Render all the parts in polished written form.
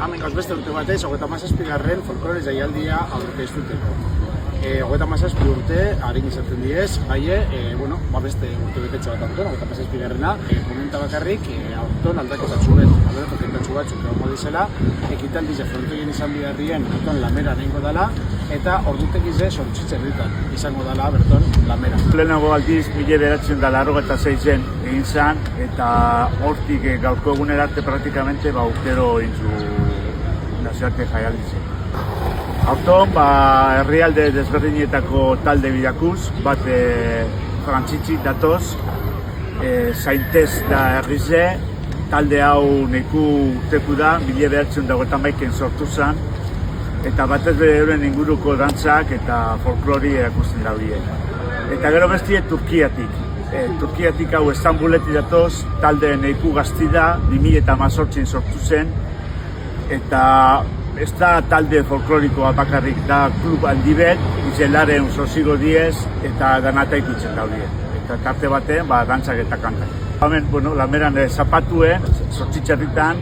Hemen gauz beste urte batez, 37. folklore jaialdia aurkeztuteko. 37 urte, harin izaten diez, baie, beste urte betetxo bat aurton, 37. Komenta bakarrik, aurton aldaketatxu batzuk egon modizela, ekitaldize frontoien izan bidarrien aurton lamera nehingo dela, eta ordutekize sortzitzen ditan izango dela berton lamera. Lehenago aldiz, 1986 egin zen, eta hortik gaurko egunerarte praktikamente urtero intzu nazioarte jaialdize. Aurton, herrialde desberdinetako talde bidakuz, bat frantzitzi datoz, zaintez da herrize, talde hau neku urteku da, 1981 sortu zen, eta batez euren inguruko dantzak eta folklori erakusten daude. Eta gero bestie Turkiatik. Turkiatik hau Istanbuletik datoz, talde neku gazti da, 2018 sortu zen, eta ez da talde folklorikoa bakarrik da klub handi bet, izelaren sosigo diez eta danata ikutzen daude. Eta tarte batean, dantzak eta kantak. Hemen, lameran zapatuen, sortzitzerritan,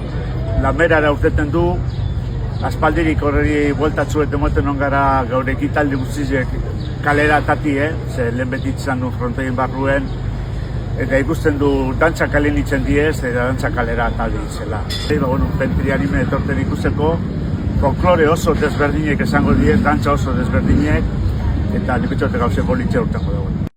lamerara urteten du, aspaldirik horreri bueltatzuet emoten ongara gaur ekitaldi guztizek kalera tati, ze lehen betitzen du frontoien barruen, eta ikusten du dantza kalen itzen diez, eta dantza kalera talde itzela. Pentri anime etorten ikusteko, folklore oso desberdinek esango diez, dantza oso desberdinek, eta nik utzote gauze bolitxe urtengo dugu.